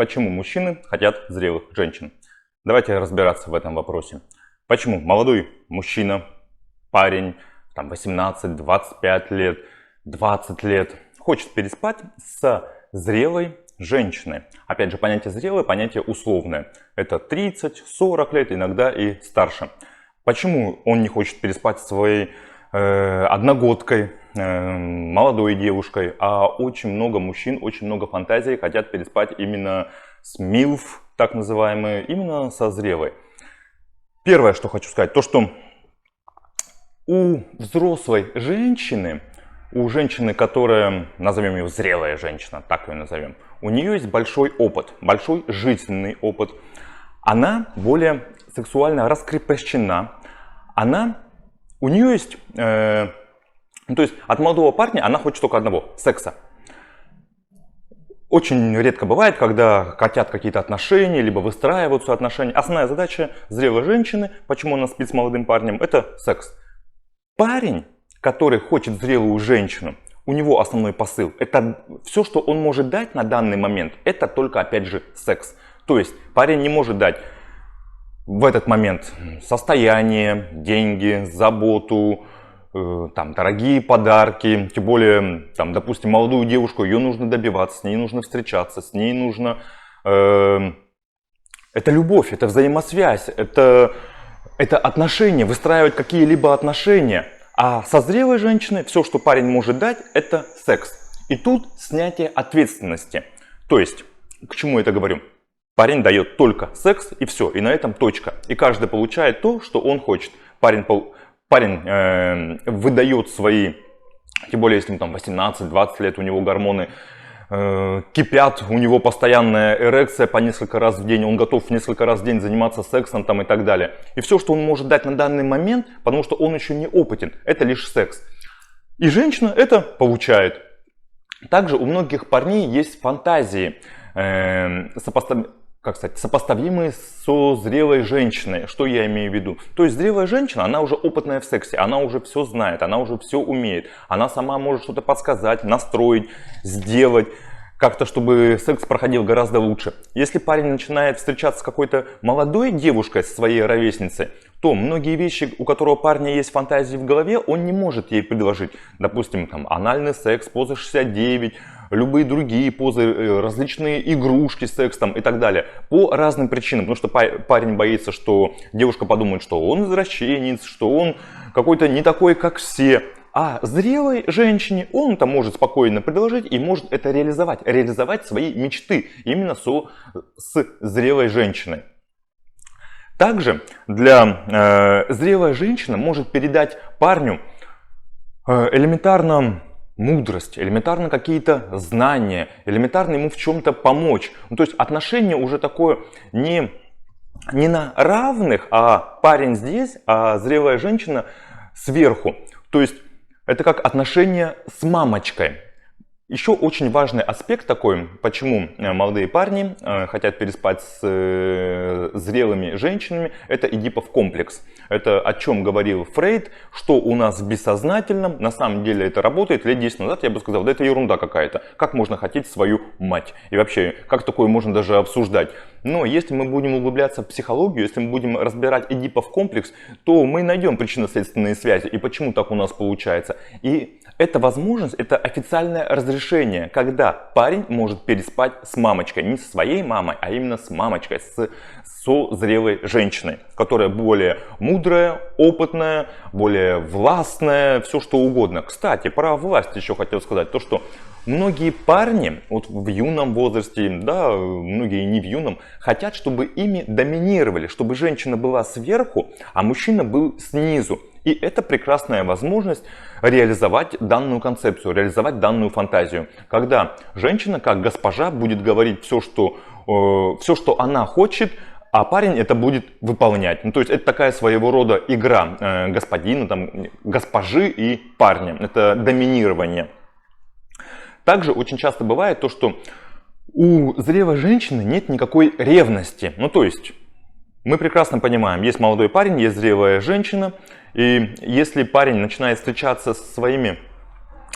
Почему мужчины хотят зрелых женщин? Давайте разбираться в этом вопросе. Почему молодой мужчина, парень, там 18, 25 лет, 20 лет, хочет переспать с зрелой женщиной? Опять же, понятие зрелое, понятие условное. Это 30, 40 лет, иногда и старше. Почему он не хочет переспать со своей одногодкой, молодой девушкой, а очень много мужчин, очень много фантазий хотят переспать именно с милф, так называемые, именно со зрелой? Первое, что хочу сказать, то что у взрослой женщины, у женщины, которая, назовем ее зрелая женщина, так ее назовем, у нее есть большой опыт, большой жизненный опыт. Она более сексуально раскрепощена, у нее есть, то есть от молодого парня она хочет только одного – секса. Очень редко бывает, когда хотят какие-то отношения, либо выстраиваются отношения. Основная задача зрелой женщины, почему она спит с молодым парнем, это секс. Парень, который хочет зрелую женщину, у него основной посыл, это все, что он может дать на данный момент, это только, опять же, секс. То есть парень не может дать в этот момент состояние, деньги, заботу, там, дорогие подарки, тем более, там, допустим, молодую девушку, ее нужно добиваться, с ней нужно встречаться, с ней нужно... это любовь, это взаимосвязь, это отношения, выстраивать какие-либо отношения. А со зрелой женщиной все, что парень может дать, это секс. И тут снятие ответственности. То есть, к чему я это говорю? Парень дает только секс и все, и на этом точка. И каждый получает то, что он хочет. Парень выдает свои, тем более если ему там 18-20 лет, у него гормоны кипят, у него постоянная эрекция по несколько раз в день, он готов несколько раз в день заниматься сексом там, и так далее. И все, что он может дать на данный момент, потому что он еще не опытен, это лишь секс. И женщина это получает. Также у многих парней есть фантазии, сопоставимые со зрелой женщиной. Что я имею в виду? То есть зрелая женщина, она уже опытная в сексе, она уже все знает, она уже все умеет. Она сама может что-то подсказать, настроить, сделать, как-то, чтобы секс проходил гораздо лучше. Если парень начинает встречаться с какой-то молодой девушкой, со своей ровесницей, то многие вещи, у которого парня есть фантазии в голове, он не может ей предложить. Допустим, там, анальный секс, поза 69, любые другие позы, различные игрушки с сексом и так далее. По разным причинам. Потому что парень боится, что девушка подумает, что он извращенец, что он какой-то не такой, как все. А зрелой женщине он это может спокойно предложить и может это реализовать свои мечты именно с зрелой женщиной. Также зрелая женщина может передать парню элементарно мудрость, элементарно какие-то знания, элементарно ему в чем-то помочь. То есть отношения уже такое не на равных, а парень здесь, а зрелая женщина сверху. То есть это как отношения с мамочкой. Еще очень важный аспект такой, почему молодые парни хотят переспать с зрелыми женщинами, это Эдипов комплекс. Это о чем говорил Фрейд, что у нас в бессознательном, на самом деле это работает. Лет 10 назад я бы сказал, да это ерунда какая-то. Как можно хотеть свою мать? И вообще, как такое можно даже обсуждать? Но если мы будем углубляться в психологию, если мы будем разбирать Эдипов комплекс, то мы найдем причинно-следственные связи и почему так у нас получается. И эта возможность, это официальное разрешение, когда парень может переспать с мамочкой. Не со своей мамой, а именно с мамочкой, со зрелой женщиной, которая более мудрая, опытная, более властная, все что угодно. Кстати, про власть еще хотел сказать. То, что многие парни вот в юном возрасте, да, многие не в юном, хотят, чтобы ими доминировали, чтобы женщина была сверху, а мужчина был снизу. И это прекрасная возможность реализовать данную концепцию, реализовать данную фантазию. Когда женщина, как госпожа, будет говорить все, что она хочет, а парень это будет выполнять. То есть это такая своего рода игра господина, госпожи и парня. Это доминирование. Также очень часто бывает то, что у зрелой женщины нет никакой ревности. То есть мы прекрасно понимаем, есть молодой парень, есть зрелая женщина. И если парень начинает встречаться со своими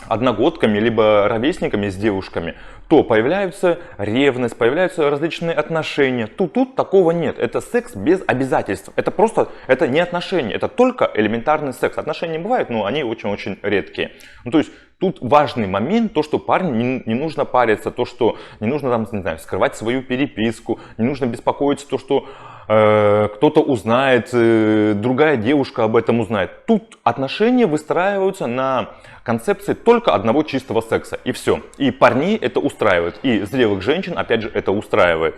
одногодками, либо ровесниками с девушками, то появляется ревность, появляются различные отношения. Тут такого нет. Это секс без обязательств. Это просто, это не отношения, это только элементарный секс. Отношения бывают, но они очень-очень редкие. Ну, то есть тут важный момент, то, что парню не нужно париться, то, что не нужно там, не знаю, скрывать свою переписку, не нужно беспокоиться, то, что кто-то узнает, другая девушка об этом узнает. Тут отношения выстраиваются на концепции только одного чистого секса. И все. И парней это устраивает. И зрелых женщин, опять же, это устраивает.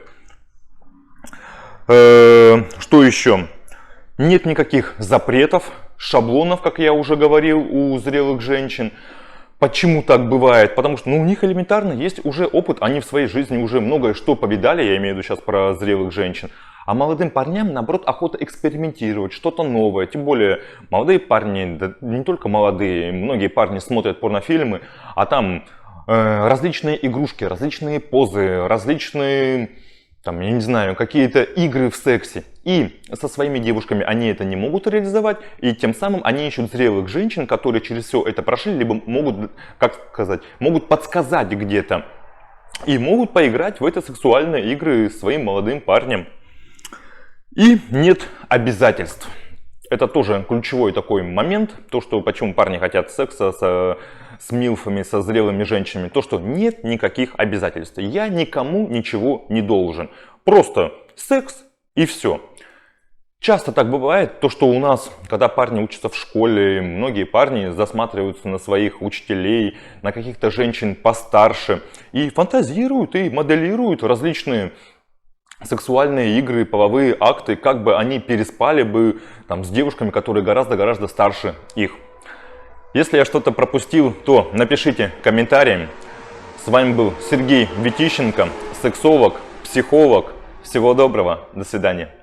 Что еще? Нет никаких запретов, шаблонов, как я уже говорил, у зрелых женщин. Почему так бывает? Потому что у них элементарно есть уже опыт, они в своей жизни уже многое что повидали, я имею в виду сейчас про зрелых женщин. А молодым парням, наоборот, охота экспериментировать, что-то новое. Тем более, молодые парни, да не только молодые, многие парни смотрят порнофильмы, а там различные игрушки, различные позы, различные, там, я не знаю, какие-то игры в сексе. И со своими девушками они это не могут реализовать, и тем самым они ищут зрелых женщин, которые через все это прошли, либо могут, как сказать, могут подсказать где-то. И могут поиграть в эти сексуальные игры своим молодым парням. И нет обязательств. Это тоже ключевой такой момент, то, что почему парни хотят секса с милфами, со зрелыми женщинами, то, что нет никаких обязательств. Я никому ничего не должен. Просто секс и все. Часто так бывает, то, что у нас, когда парни учатся в школе, многие парни засматриваются на своих учителей, на каких-то женщин постарше, и фантазируют, и моделируют различные сексуальные игры, половые акты, как бы они переспали бы там, с девушками, которые гораздо-гораздо старше их. Если я что-то пропустил, то напишите комментарии. С вами был Сергей Витищенко, сексолог, психолог. Всего доброго, до свидания.